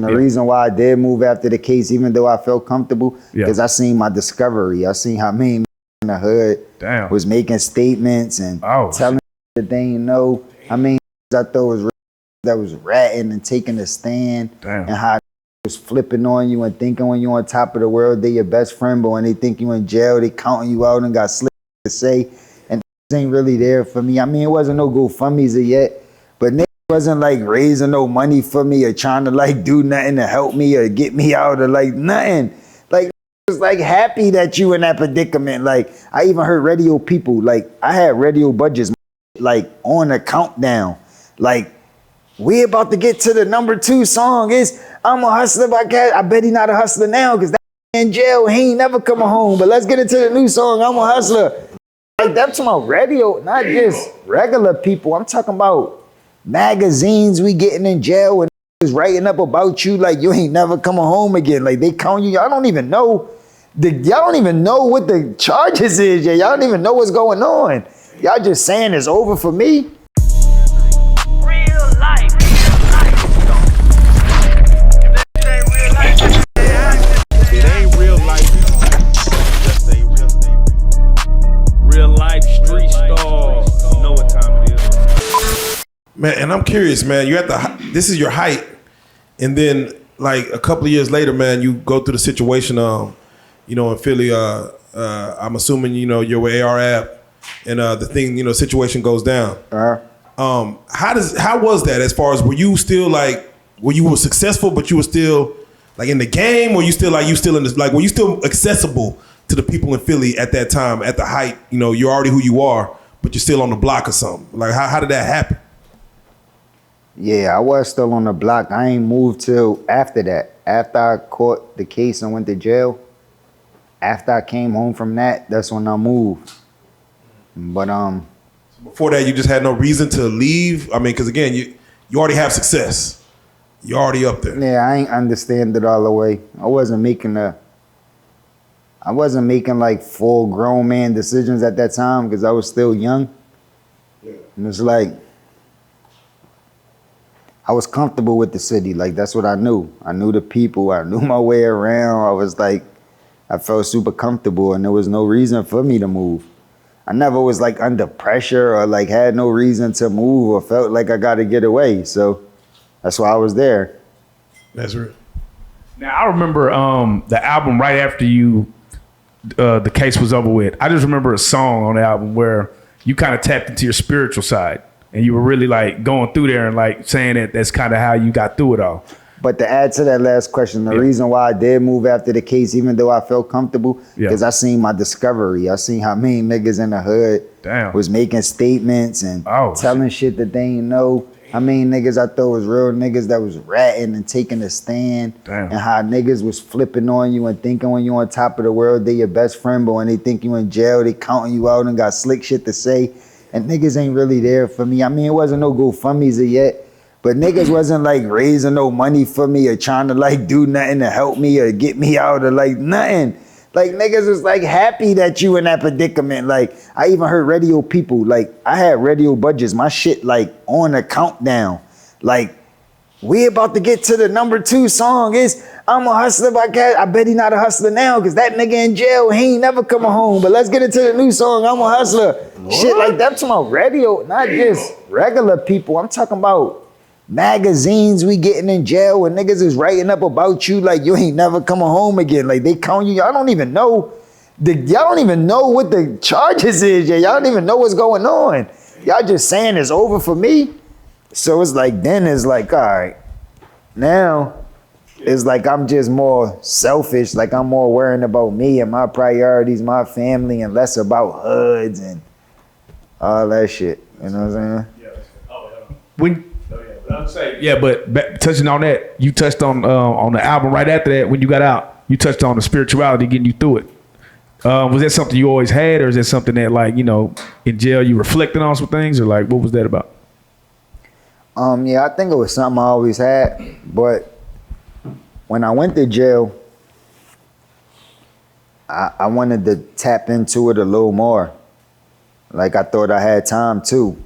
the reason why I did move after the case, even though I felt comfortable, because I seen my discovery. I seen how many in the hood was making statements and telling that they didn't know. I mean, I thought was that was ratting and taking a stand, and how was flipping on you and thinking when you on top of the world they your best friend, but when they think you in jail, they counting you out and got slick to say, and ain't really there for me. I mean, it wasn't no GoFundMe's yet, but niggas wasn't like raising no money for me or trying to like do nothing to help me or get me out or like nothing. Like, was like happy that you in that predicament. Like, I even heard radio people, like I had radio budgets like on a countdown, like we about to get to the #2 song. Is I'm a hustler by Cassidy. I bet he not a hustler now because that in jail, he ain't never coming home. But let's get into the new song, I'm a hustler. Like, that's my radio, not just regular people. I'm talking about magazines we getting in jail and is writing up about you like you ain't never coming home again. Like, they count you. Y'all don't even know. Y'all don't even know what the charges is. Y'all don't even know what's going on. Y'all just saying it's over for me. Man, and I'm curious, man, you're at this is your height, and then like a couple of years later, man, you go through the situation, in Philly, I'm assuming, you're with AR and the thing, situation goes down. How was that as far as, were you successful, but you were still like in the game, or were you still accessible to the people in Philly at that time, at the height, you're already who you are, but you're still on the block or something? Like, how did that happen? Yeah, I was still on the block. I ain't moved till after that. After I caught the case and went to jail, after I came home from that, that's when I moved. But before that, you just had no reason to leave? I mean, because again, you already have success. You're already up there. Yeah, I ain't understand it all the way. I wasn't making like full grown man decisions at that time because I was still young. Yeah. And it's like, I was comfortable with the city. Like, that's what I knew. I knew the people. I knew my way around. I was like, I felt super comfortable and there was no reason for me to move. I never was like under pressure or like had no reason to move or felt like I got to get away. So that's why I was there. That's real. Now, I remember the album right after the case was over with. I just remember a song on the album where you kind of tapped into your spiritual side. And you were really like going through there and like saying that that's kind of how you got through it all. But to add to that last question, the reason why I did move after the case, even though I felt comfortable, because I seen my discovery. I seen how many niggas in the hood was making statements and telling shit that they ain't know. I mean, niggas I thought was real niggas that was ratting and taking a stand. And how niggas was flipping on you and thinking when you on top of the world, they your best friend, but when they think you in jail, they counting you out and got slick shit to say. And niggas ain't really there for me. I mean, it wasn't no GoFundMe's yet, but niggas wasn't like raising no money for me or trying to like do nothing to help me or get me out or like nothing. Like, niggas was like happy that you in that predicament. Like, I even heard radio people, like I had radio budgets, my shit like on a countdown. Like, we about to get to the #2 song. Is I'm a hustler by Cassidy. I bet he not a hustler now because that nigga in jail, he ain't never coming home. But let's get into the new song, I'm a hustler. What? Shit like that's my radio, not just regular people. I'm talking about magazines we getting in jail and niggas is writing up about you like you ain't never coming home again. Like, they count you. Y'all don't even know. Y'all don't even know what the charges is. Y'all don't even know what's going on. Y'all just saying it's over for me. So it's like, then it's like, all right, now it's like I'm just more selfish, like I'm more worrying about me and my priorities, my family, and less about hoods and all that shit. You know what I'm saying? But touching on that, you touched on the album right after that when you got out. You touched on the spirituality getting you through it. Was that something you always had, or is that something that, like, in jail you reflected on some things, or like what was that about? Yeah, I think it was something I always had, but when I went to jail, I wanted to tap into it a little more. Like, I thought I had time too.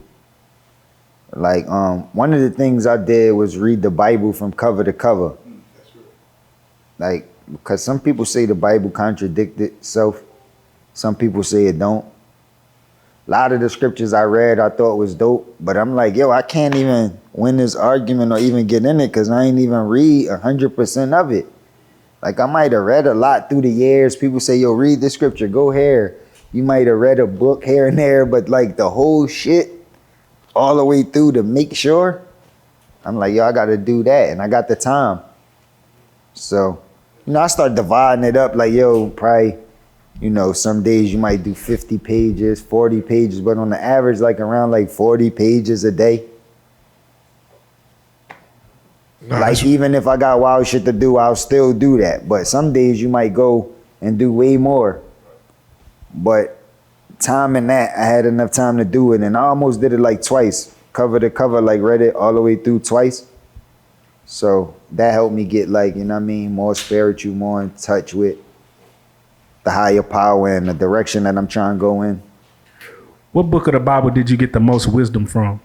Like, one of the things I did was read the Bible from cover to cover. Like, because some people say the Bible contradicted itself. Some people say it don't. A lot of the scriptures I read, I thought was dope. But I'm like, yo, I can't even win this argument or even get in it because I ain't even read 100% of it. Like, I might have read a lot through the years. People say, yo, read this scripture, go here. You might have read a book here and there, but like the whole shit all the way through to make sure, I'm like, yo, I got to do that. And I got the time. So, I start dividing it up like, yo, probably, some days you might do 50 pages, 40 pages, but on the average, like around like 40 pages a day. Like, even if I got wild shit to do, I'll still do that. But some days you might go and do way more. But time in that, I had enough time to do it. And I almost did it like twice. Cover to cover, like read it all the way through twice. So that helped me get like, more spiritual, more in touch with the higher power and the direction that I'm trying to go in. What book of the Bible did you get the most wisdom from?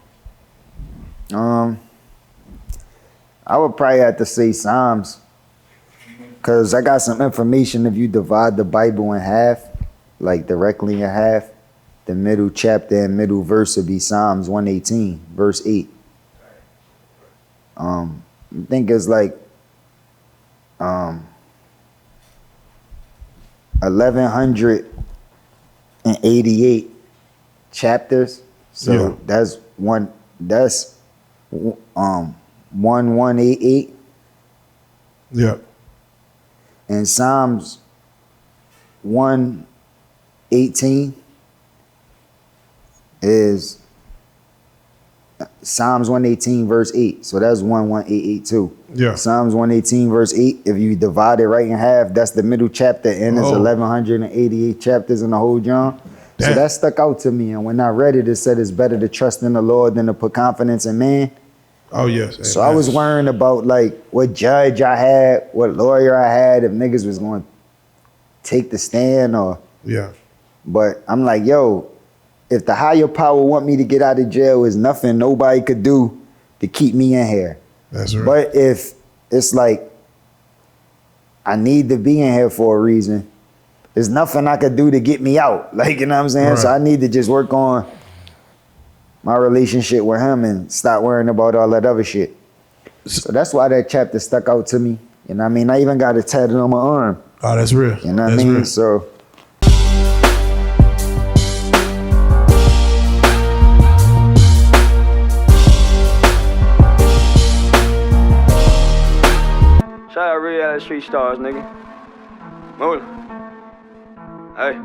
I would probably have to say Psalms, because I got some information. If you divide the Bible in half, like directly in half, the middle chapter and middle verse would be Psalms 118, verse 8. I think it's like 1188 chapters. So that's 1188. Yeah. And Psalms 118 is Psalms 118 verse 8. So that's 11882. Yeah. Psalms 118 verse 8, if you divide it right in half, that's the middle chapter, and it's 1188 chapters in the whole John. Damn. So that stuck out to me. And when I read it, it said it's better to trust in the Lord than to put confidence in man. Oh, yes. So I was worrying about like what judge I had, what lawyer I had, if niggas was going to take the stand or. Yeah. But I'm like, yo, if the higher power want me to get out of jail, is nothing nobody could do to keep me in here. That's right. But if it's like, I need to be in here for a reason, there's nothing I could do to get me out. Like, you know what I'm saying? Right. So I need to just work on my relationship with him and stop worrying about all that other shit. So that's why that chapter stuck out to me. You know what I mean? I even got it tatted on my arm. Oh, that's real. You know what I mean? Real. So. Shout out Reallyfe Street Stars, nigga. Holla. Hey.